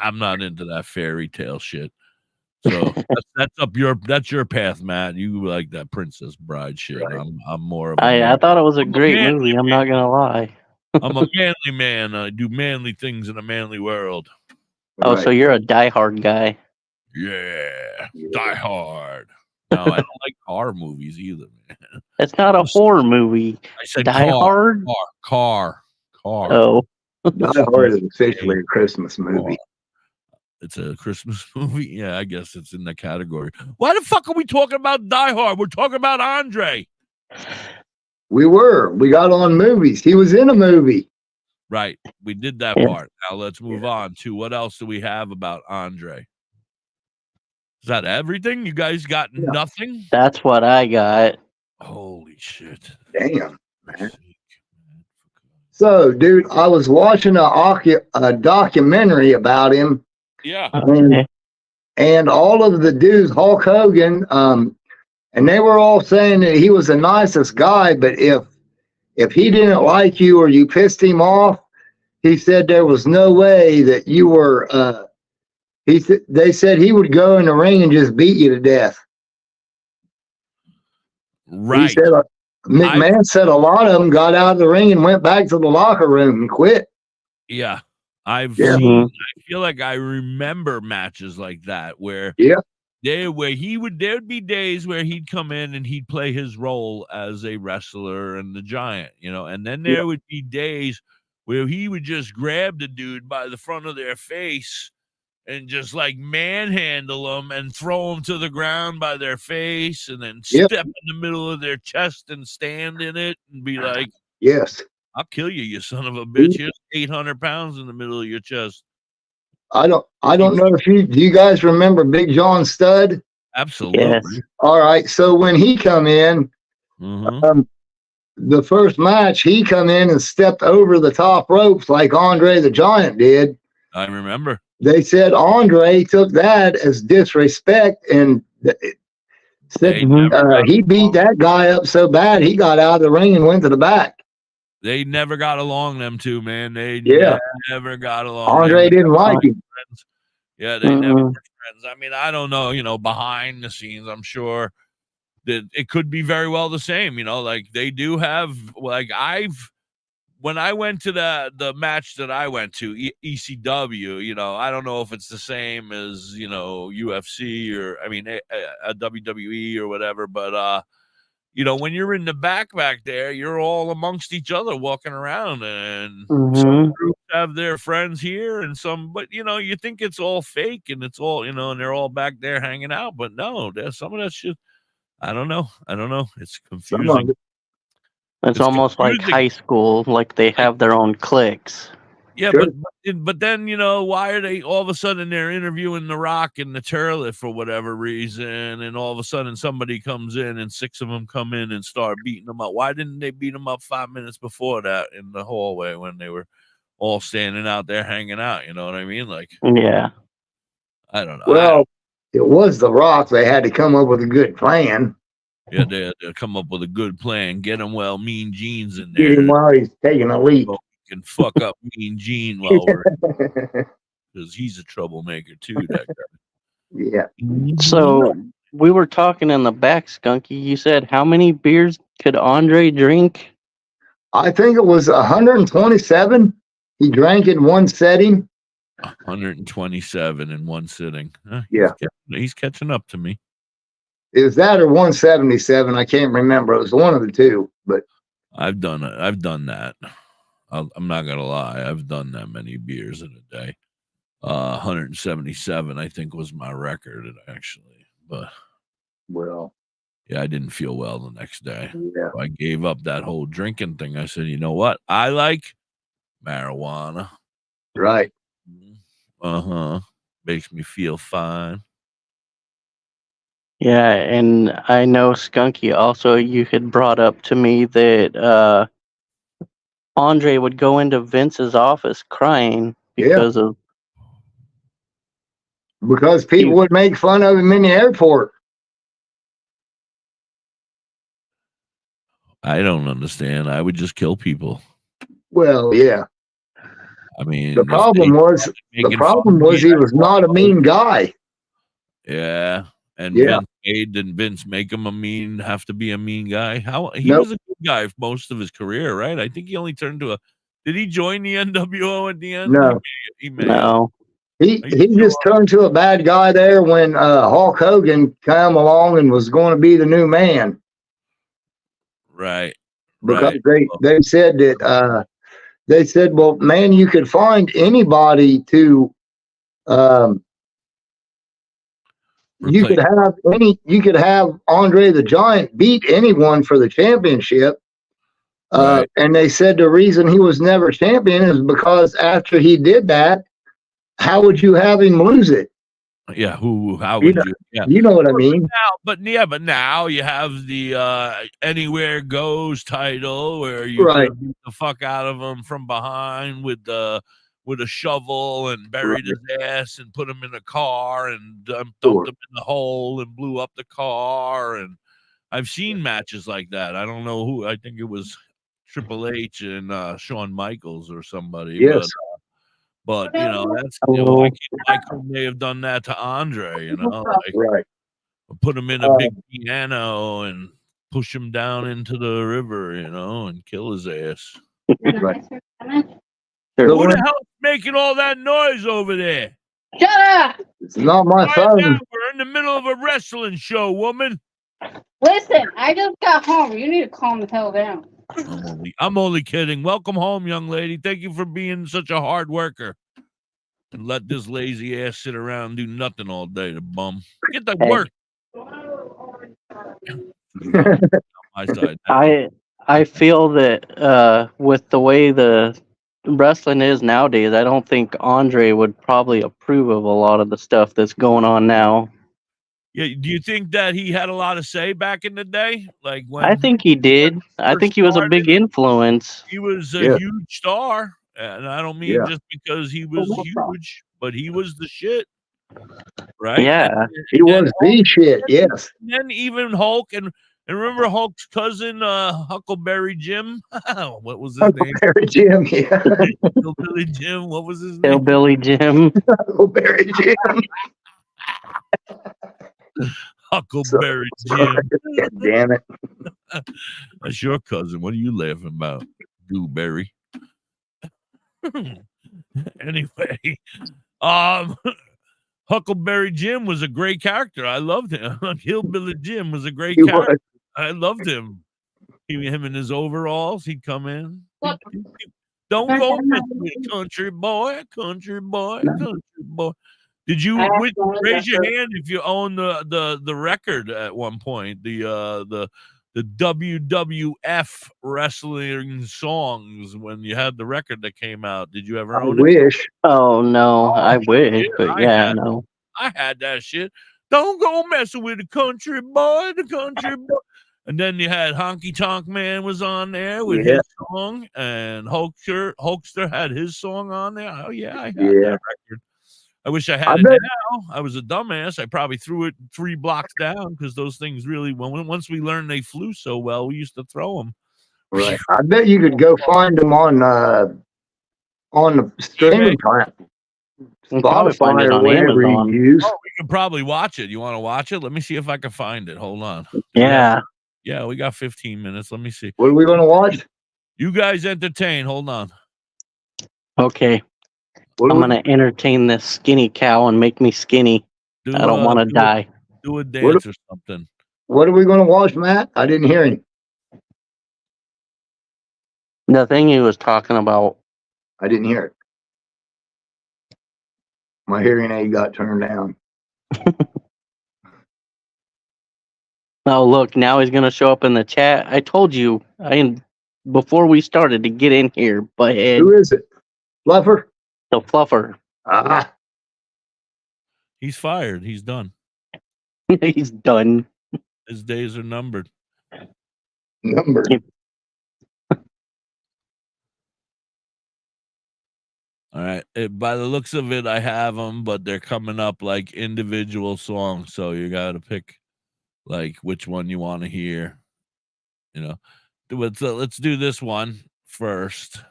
I'm not into that fairy tale shit. So that's your path, Matt. You like that Princess Bride shit. Right. I'm more of I thought it was a great movie. I'm not gonna lie. I'm a manly man. I do manly things in a manly world. Oh, so you're a diehard guy. Yeah, Die Hard. No, I don't like horror movies either, man. It's not a horror movie. I said Die Hard. Car. Oh, Die Hard is officially a Christmas movie. It's a Christmas movie. Yeah, I guess it's in the category. Why the fuck are we talking about Die Hard? We're talking about Andre. We got on movies. He was in a movie. Right. We did that part. Now let's move on to what else do we have about Andre? Is that everything? You guys got nothing? That's what I got. Holy shit. Damn, man. So, dude, I was watching a documentary about him. Yeah. And all of the dudes, Hulk Hogan, and they were all saying that he was the nicest guy, but if he didn't like you or you pissed him off, he said there was no way that you were. They said he would go in the ring and just beat you to death. Right. He said McMahon said a lot of them got out of the ring and went back to the locker room and quit. Yeah. I feel like I remember matches like that where there would be days where he'd come in and he'd play his role as a wrestler and the Giant, and then there would be days where he would just grab the dude by the front of their face and just like manhandle them and throw them to the ground by their face and then step in the middle of their chest and stand in it and be like, yes, I'll kill you, you son of a bitch. Here's 800 pounds in the middle of your chest. I don't know if do you guys remember Big John Studd? Absolutely. Yes. All right. So when he come in, the first match, he come in and stepped over the top ropes like Andre the Giant did. I remember. They said Andre took that as disrespect and said he beat that guy up so bad he got out of the ring and went to the back. They never got along, them two, man. They never got along. Andre didn't like him. Friends. Yeah, they never were friends. I mean, I don't know, behind the scenes, I'm sure that it could be very well the same, like they do have, like when I went to the match that I went to, ECW, I don't know if it's the same as, UFC or, a WWE or whatever, but, when you're in the back there, you're all amongst each other walking around, and some groups have their friends here and but you think it's all fake and it's all, and they're all back there hanging out, but no, there's some of that shit. I don't know. It's confusing. It's almost confusing. Like high school, like they have their own cliques. Yeah, but then why are they all of a sudden they're interviewing The Rock and the Turlet for whatever reason, and all of a sudden somebody comes in and 6 of them come in and start beating them up? Why didn't they beat them up 5 minutes before that in the hallway when they were all standing out there hanging out? You know what I mean? Like, yeah, I don't know. Well, it was The Rock. They had to come up with a good plan. Yeah, they had to come up with a good plan. Get him Mean Gene's in there. Get him while he's taking a leak. Can fuck up Mean Gene while because he's a troublemaker too, that guy. Yeah. So we were talking in the back, Skunky. You said how many beers could Andre drink? I think it was 127. He drank in one setting. 127 in one sitting. He's catching up to me. Is that or 177? I can't remember. It was one of the two, but I've done it. I've done that. I'm not gonna lie. I've done that many beers in a day. 177, I think, was my record actually. But I didn't feel well the next day. Yeah. So I gave up that whole drinking thing. I said, you know what? I like marijuana. Right. Makes me feel fine. Yeah, and I know, Skunky, also you had brought up to me that Andre would go into Vince's office crying because people would make fun of him in the airport. I don't understand. I would just kill people. Well, yeah. I mean, the problem was he was not a mean guy. Yeah. And didn't Vince make him have to be a mean guy? He was a good guy for most of his career, right? I think he only turned to did he join the NWO at the end? No. He just turned to a bad guy there when Hulk Hogan came along and was going to be the new man. Right. Because they said that well, man, you could find anybody to you could have Andre the Giant beat anyone for the championship. And they said the reason he was never champion is because after he did that, how would you have him lose it? Yeah, how would you? Yeah. You know what I mean? But now you have the Anywhere Goes title where you beat the fuck out of him from behind with a shovel and buried his ass and put him in a car and dumped him in the hole and blew up the car, and I've seen matches like that. I don't know who. I think it was Triple H and Shawn Michaels or somebody. Yes. But you know, that's Michael may have done that to Andre. You know, like Right. put him in a big piano and push him down into the river. You know, and kill his ass. Right. Who the hell's making all that noise over there? Shut up! It's not my Quiet phone. down, we're in the middle of a wrestling show, woman. Listen, I just got home. You need to calm the hell down. I'm only kidding. Welcome home, young lady. Thank you for being such a hard worker. And let this lazy ass sit around and do nothing all day, the bum. Get to work. My side. I feel that with the way the wrestling is nowadays, I don't think Andre would probably approve of a lot of the stuff that's going on now. Yeah, do you think that he had a lot of say back in the day? Like when I think he did. I think he was a big influence. He was a huge star, and I don't mean just because he was huge, but he was the shit, right? Yeah, he was the shit. Yes. And then even Hulk and remember Hulk's cousin, Huckleberry Jim. What was his name? Huckleberry Jim. Yeah. Hillbilly Jim. What was his name? Hillbilly Jim. Huckleberry Jim. Huckleberry Jim. God damn it. That's your cousin. What are you laughing about, Gooberry? Anyway, Huckleberry Jim was a great character. I loved him. Hillbilly Jim was a great character. I loved him. Him in his overalls, he'd come in. Don't go mess with country boy, country boy, country boy. Did you raise your hand if you own the record at one point? The WWF wrestling songs when you had the record that came out. Did you ever own it? Wish. Oh no, I wish, but no. I had that shit. Don't go messing with the country boy, the country boy. And then you had Honky Tonk Man was on there with his song, and Hulkster had his song on there. Oh yeah, I had that record. I wish I had it now. I was a dumbass. I probably threw it 3 blocks down because those things really, once we learned they flew so well, we used to throw them. Right. I bet you could go find them on the streaming platform. Spotify or whatever you use. Oh, we can probably watch it. You want to watch it? Let me see if I can find it. Hold on. Yeah. Yeah, we got 15 minutes. Let me see. What are we going to watch? You guys entertain. Hold on. Okay. I'm going to entertain this skinny cow and make me skinny. I don't want to die. Do a dance or something. What are we going to watch, Matt? I didn't hear him. The thing he was talking about. I didn't hear it. My hearing aid got turned down. Oh, look, now he's going to show up in the chat. I told you before we started to get in here, butthead. Who is it? Fluffer? The Fluffer. Ah. He's fired. He's done. He's done. His days are numbered. Numbered. All right. By the looks of it, I have them, but they're coming up like individual songs. So you got to pick like which one you want to hear. You know, let's do this one first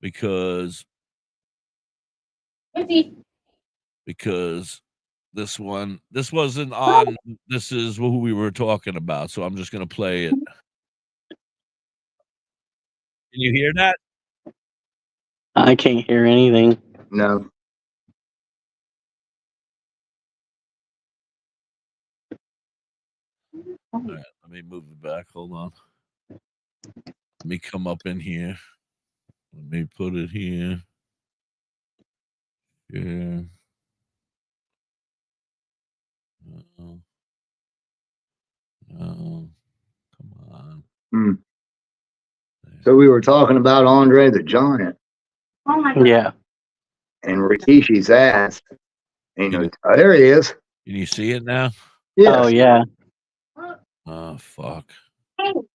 because this wasn't on. This is who we were talking about. So I'm just going to play it. Can you hear that? I can't hear anything. No. All right, let me move it back. Hold on. Let me come up in here. Let me put it here. Yeah. No. Come on. So we were talking about Andre the Giant. Oh my God. Yeah. And Rikishi's ass. There he is. Can you see it now? Yes. Oh, yeah. Oh, fuck.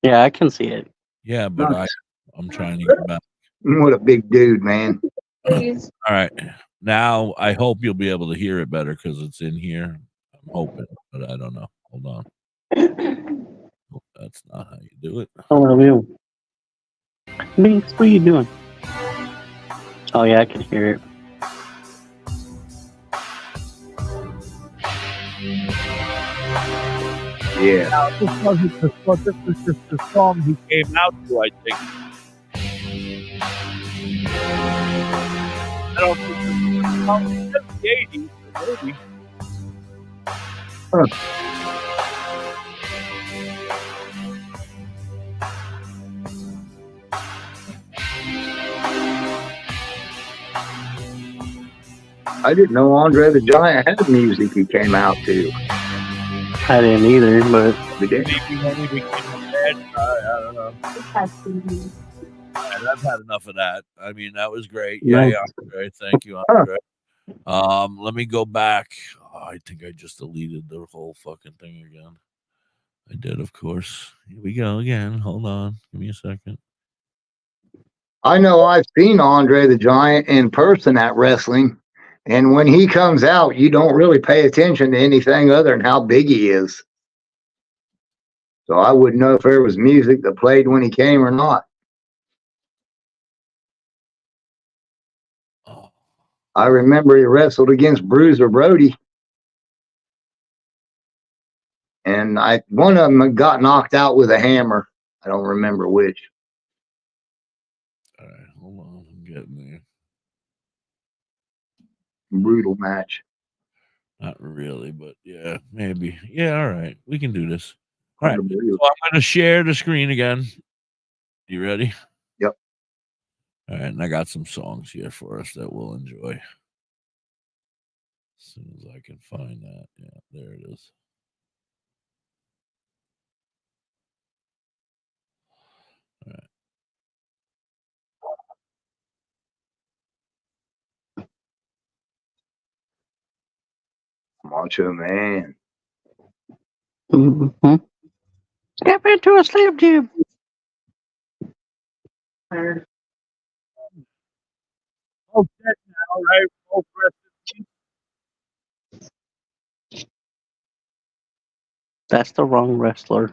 Yeah, I can see it. Yeah, but I'm trying to get back. What a big dude, man. All right. Now, I hope you'll be able to hear it better because it's in here. I'm hoping, but I don't know. Hold on. That's not how you do it. I love you. Binks, what are you doing? Oh yeah, I can hear it. Yeah. Now, this wasn't the song. This was just the song he came out to, I think. I don't think it was the 80s, maybe. Huh. I didn't know Andre the Giant had music he came out to. I didn't either, but Maybe when he became a bad guy, I don't know. And I've had enough of that. I mean, that was great. Yeah, Nice. yeah, Andre. Thank you, Andre. Let me go back. Oh, I think I just deleted the whole fucking thing again. I did, of course. Here we go again. Hold on. Give me a second. I know I've seen Andre the Giant in person at wrestling, and when he comes out, you don't really pay attention to anything other than how big he is. So I wouldn't know if there was music that played when he came or not. Oh, I remember he wrestled against Bruiser Brody, and one of them got knocked out with a hammer. I don't remember which. all right. Hold on. I'm getting there. Brutal match. Not really, but yeah, maybe. Yeah, all right. We can do this. All right. So I'm Unbelievable. going to share the screen again. You ready? Yep. All right. And I got some songs here for us that we'll enjoy. As soon as I can find that. Yeah, there it is. All right. Macho Man. mm-hmm. Step into a Slim Jim. Oh, shit now, right? Oh, That's the wrong wrestler.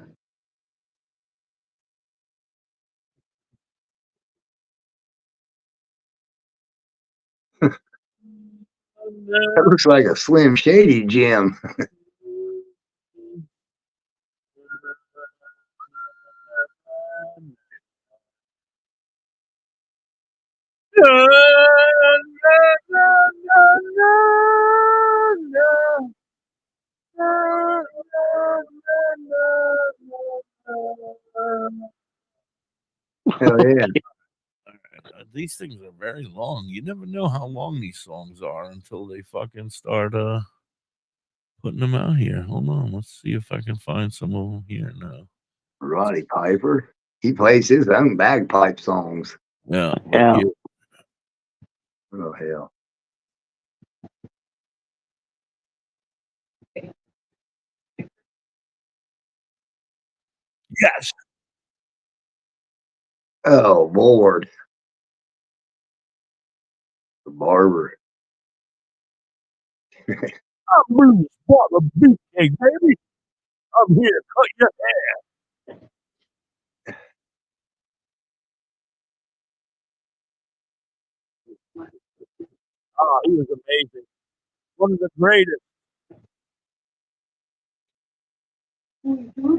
That looks like a Slim Shady Jim. Hell yeah. These things are very long. You never know how long these songs are until they fucking start putting them out here. Hold on, let's see if I can find some of them here now. Roddy Piper. He plays his own bagpipe songs. Yeah. Yeah. Oh, hell. Yes. Oh, Lord. The barber. I'm Bruce Butler Beefcake, baby. I'm here to cut your hair. Oh, he was amazing. One of the greatest.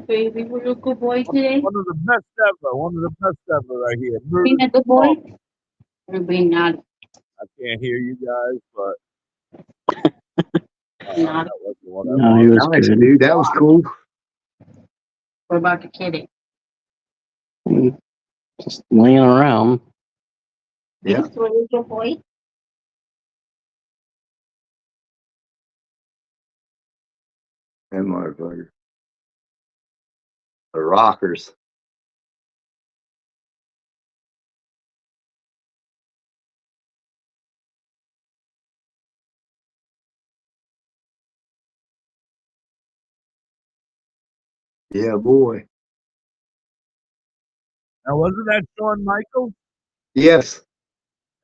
Baby, were you a good boy today? One of the best ever. One of the best ever right here. Being a good boy? Or being not? I can't hear you guys, but Not. that wasn't what I No, he wanted. was Nice, good. dude. That was cool. What about the kitty? Just laying around. Yeah. Yes, were you a good boy? That motherfucker. The Rockers. Yeah, boy. Now, wasn't that Shawn Michaels Yes.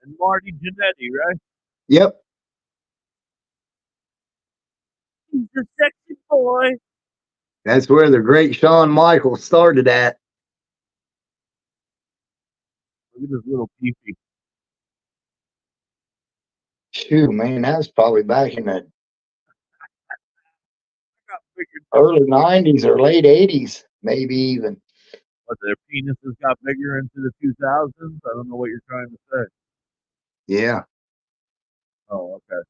and Marty Jannetty, right? Yep. He's a sexy boy. That's where the great Shawn Michaels started at. Look at this little peepee. Shoot, man, that was probably back in the early 90s or late 80s, maybe even. But their penises got bigger into the 2000s? I don't know what you're trying to say. Yeah. Oh, okay.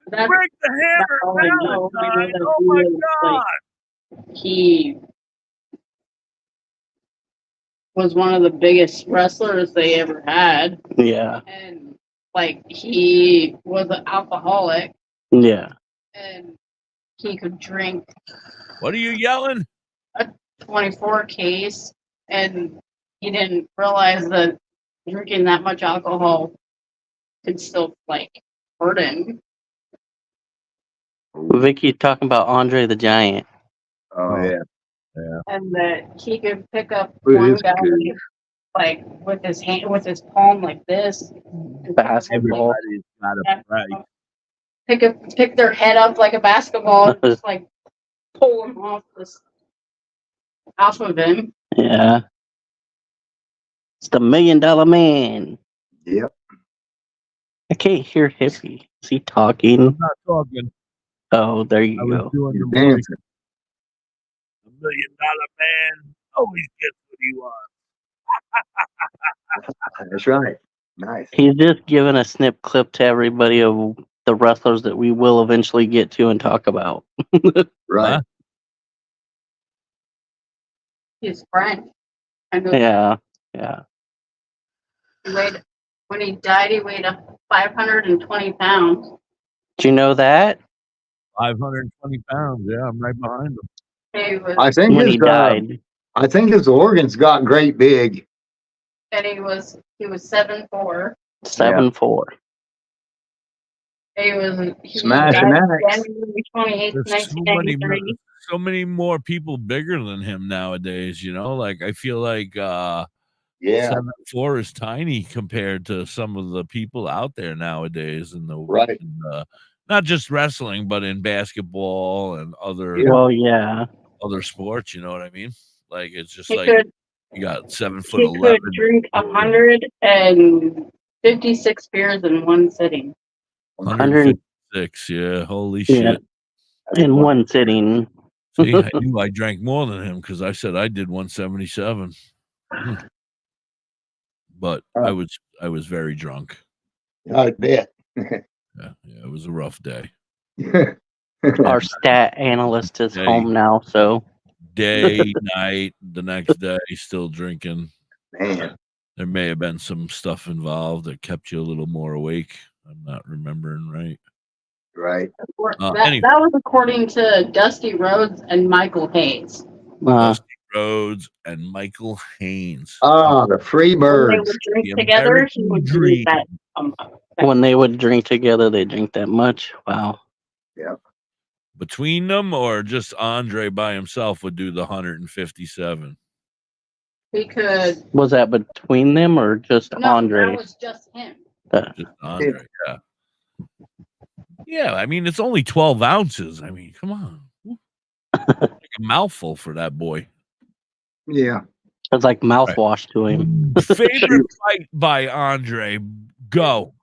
That's Break the hammer, all I know. Valentine! That Oh he my was, God! he was one of the biggest wrestlers they ever had. Yeah. And like he was an alcoholic Yeah. and he could drink What are you yelling? 24 case and he didn't realize that drinking that much alcohol could still like hurt him. Vicky talking about Andre the Giant. Oh, yeah. Yeah. And that he could pick up It one is guy good. like with his hand, with his palm like this. Basketball. Everybody's got a right. Pick their head up like a basketball and just like pull him off of him. Yeah. It's the $1 Million Man. Yep. I can't hear Hippie. Is he talking? I'm not talking. Oh, there you I was go. doing You're the voice. dancing. $1 Million Man always gets what he wants. That's right. Nice. He's just giving a snip clip to everybody of the wrestlers that we will eventually get to and talk about. Right. Huh? His friend. I know Yeah. Yeah. when he died, he weighed 520 pounds. Do you know that? 520 pounds. Yeah, I'm right behind him. He was, I think When he died. I think his organs got great big. and he was 7'4". 7'4". He Smashing died axe. January 28th, There's 1993. so many more people bigger than him nowadays, you know? Like, I feel like Yeah. 7'4" is tiny compared to some of the people out there nowadays in the Right. not just wrestling, but in basketball and other Well, yeah. other sports, you know what I mean? Like, it's just He like could you got 7'11". he could drink 156 beers in one sitting. 156, yeah, holy Yeah. shit. In one sitting. See, I knew I drank more than him because I said I did 177. But I was very drunk. I bet. Yeah, it was a rough day. Our stat analyst is Hey. home now, so Day, night, the next day, still drinking. Man. There may have been some stuff involved that kept you a little more awake. I'm not remembering right. Right. Anyway. That was according to Dusty Rhodes and Michael Hayes. Dusty Rhodes and Michael Haynes. Ah, the free When they birds. would drink The together, he would American drink that. when they would drink together, they drink that much. Wow. Between them, or just Andre by himself would do the 157? He could. Was that between them or just No, Andre? that was just him. Just Andre, yeah. Yeah, I mean, it's only 12 ounces. I mean, come on. Like a mouthful for that boy. Yeah. It's like mouthwash to him. Favorite fight by Andre? Go.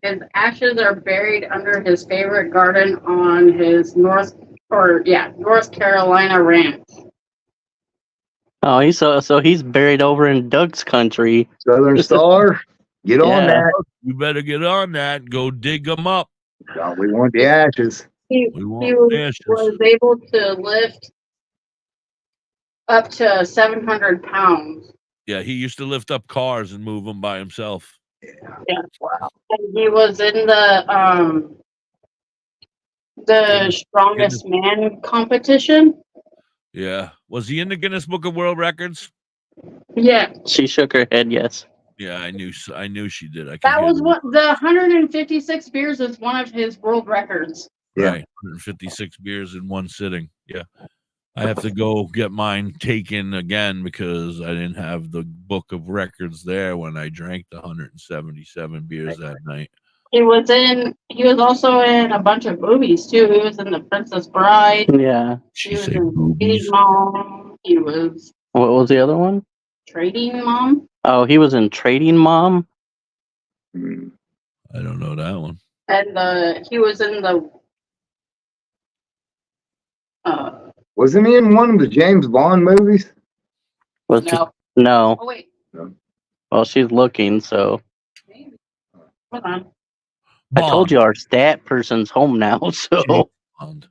His ashes are buried under his favorite garden on his North Carolina ranch. Oh, he's buried over in Doug's country. Southern Star. Get on Yeah. that. You better get on that. Go dig them up. Oh, we want the ashes. He We want ashes. was able to lift up to 700 pounds. Yeah, he used to lift up cars and move them by himself. Yeah. Wow. And he was in the strongest man competition. Yeah. Was he in the Guinness Book of World Records? Yeah. She shook her head, yes. Yeah, I knew she did. That was what the 156 beers is one of his world records. Yeah. Right. 156 beers in one sitting. Yeah. I have to go get mine taken again because I didn't have the book of records there when I drank the 177 beers that night. He was also in a bunch of movies too. He was in The Princess Bride. Yeah. He was in Trading Mom. He was What was the other one? Trading Mom. Oh, he was in Trading Mom. I don't know that one. And he was in the. Wasn't he in one of the James Bond movies? No. Oh wait. Well, she's looking, so. Maybe. Hold on. I told you our stat person's home now, so. Bond.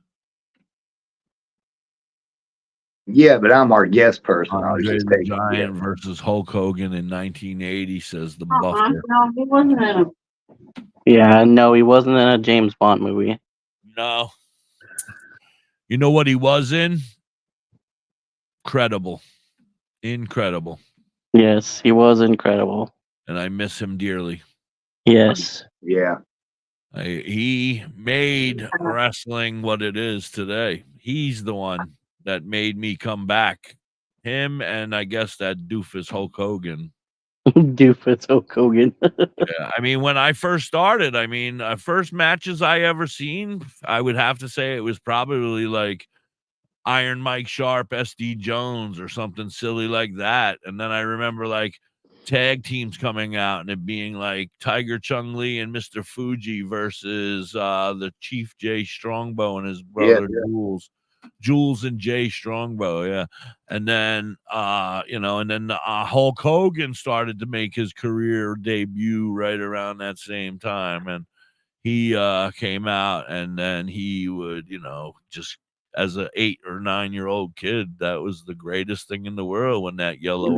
Yeah, but I'm our guest person. I was Andre just the taking Giant it. versus Hulk Hogan in 1980, says the No, buffer. he wasn't in a. Yeah, no, he wasn't in a James Bond movie. No. You know what he was in? Incredible. Yes, he was incredible. And I miss him dearly. Yes. Yeah. He made wrestling what it is today. He's the one that made me come back. Him and I guess that doofus Hulk Hogan. Doofus Hulk Hogan. Yeah, I mean, when I first started, first matches I ever seen, I would have to say it was probably like Iron Mike Sharp, SD Jones, or something silly like that. And then I remember like tag teams coming out and it being like Tiger Chung Lee and Mr. Fuji versus the Chief Jay Strongbow and his brother Jules and Jay Strongbow, yeah. And then Hulk Hogan started to make his career debut right around that same time, and he came out, and then he would, just as an 8 or 9-year-old kid, that was the greatest thing in the world when that yellow.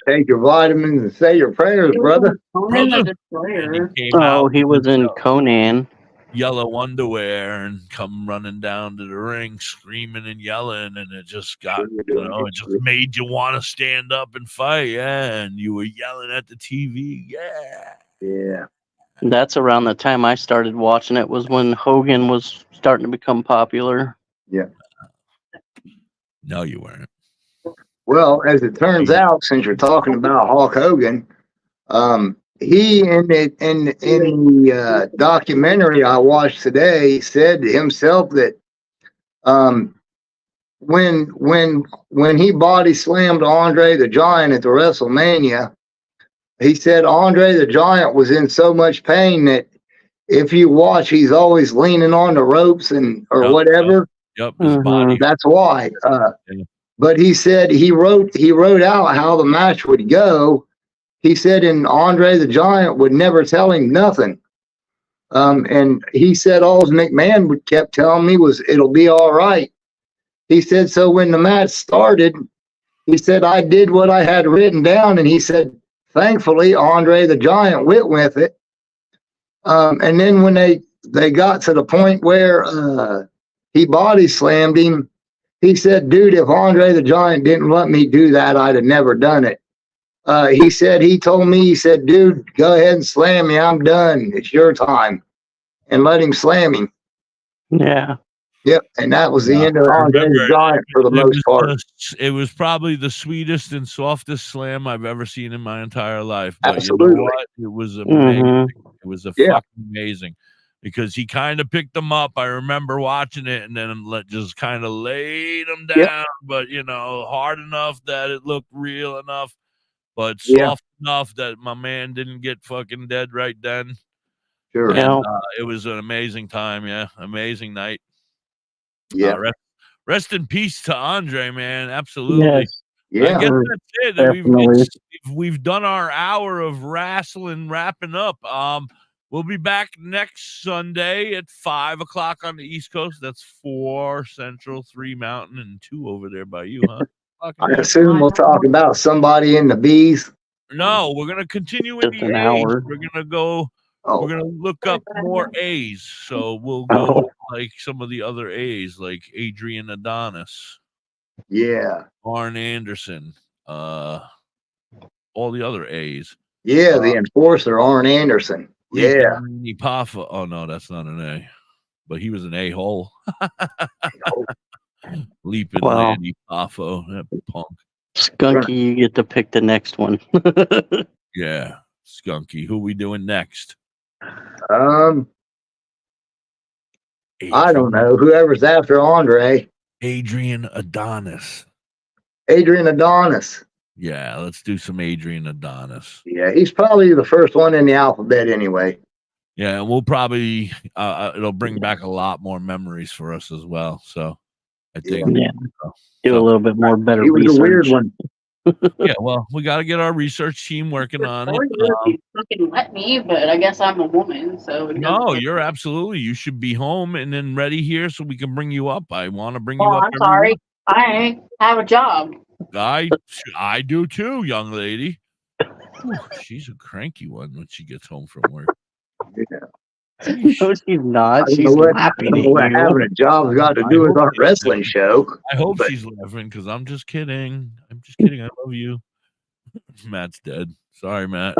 Take your vitamins and say your prayers, brother. He was in Conan. Yellow underwear and come running down to the ring screaming and yelling, and it just got, it just made you want to stand up and fight. Yeah, and you were yelling at the TV. Yeah. That's around the time I started watching it, was when Hogan was starting to become popular. Yeah. No, you weren't. Well, as it turns out, since you're talking about Hulk Hogan, he in the documentary I watched today said himself that when he body slammed Andre the Giant at the WrestleMania, he said Andre the Giant was in so much pain that if you watch, he's always leaning on the ropes or whatever. Yep, his body. That's why. But he said he wrote out how the match would go. He said, and Andre the Giant would never tell him nothing. And he said, all McMahon kept telling me was, it'll be all right. He said, so when the match started, he said, I did what I had written down. And he said, thankfully, Andre the Giant went with it. And then when they got to the point where he body slammed him, he said, dude, if Andre the Giant didn't let me do that, I'd have never done it. He said, dude, go ahead and slam me. I'm done. It's your time. And let him slam him. Yeah. Yep. And that was the end of Andre the Giant for the most part. It was probably the sweetest and softest slam I've ever seen in my entire life. But Absolutely. You know what? It was amazing. It was fucking amazing. Because he kind of picked them up. I remember watching it and then just kind of laid them down, but hard enough that it looked real enough. But soft enough that my man didn't get fucking dead right then. Sure. And, it was an amazing time. Yeah. Amazing night. Yeah. Rest in peace to Andre, man. Absolutely. Yes. Yeah. I guess that's it. We've done our hour of wrestling wrapping up. We'll be back next Sunday at 5:00 on the East Coast. That's 4 Central, 3 Mountain, and 2 over there by you, huh? I assume we'll talk about somebody in the bees. No, we're gonna continue in the A's. We're gonna go. We're gonna look up more A's. So we'll go like some of the other A's, like Adrian Adonis. Yeah. Arn Anderson. All the other A's. Yeah, the enforcer, Arn Anderson. Yeah. Paffa. Oh no, that's not an A. But he was an A-hole. Leaping Landy Poffo, that punk. Skunky, you get to pick the next one. Yeah, Skunky. Who we doing next? I don't know. Whoever's after Andre. Adrian Adonis. Adrian Adonis. Yeah, let's do some Adrian Adonis. Yeah, he's probably the first one in the alphabet anyway. Yeah, and we'll probably it'll bring back a lot more memories for us as well. So I think do a little bit more better he was research. a weird one. Yeah, well, we got to get our research team working on it. You fucking let me, but I guess I'm a woman, so No, you're absolutely. You should be home and then ready here so we can bring you up. I want to bring you up. I'm sorry. I have a job. I do too, young lady. Ooh, she's a cranky one when she gets home from work. Yeah. No, she's not. She's laughing at what you. having a job's got to do with our wrestling show. I hope she's laughing because I'm just kidding. I'm just kidding. I love you. Matt's dead. Sorry, Matt.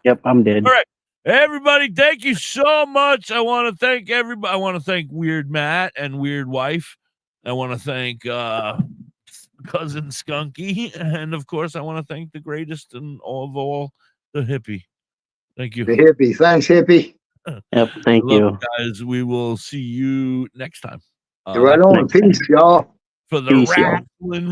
Yep, I'm dead. All right. Everybody, thank you so much. I want to thank everybody. I want to thank Weird Matt and Weird Wife. I want to thank Cousin Skunky. And, of course, I want to thank the greatest of all, the Hippie. Thank you. The Hippie. Thanks, Hippie. Yep, thank you. Guys, we will see you next time. Right on. Peace, y'all. For the Peace, y'all. Wrasssstling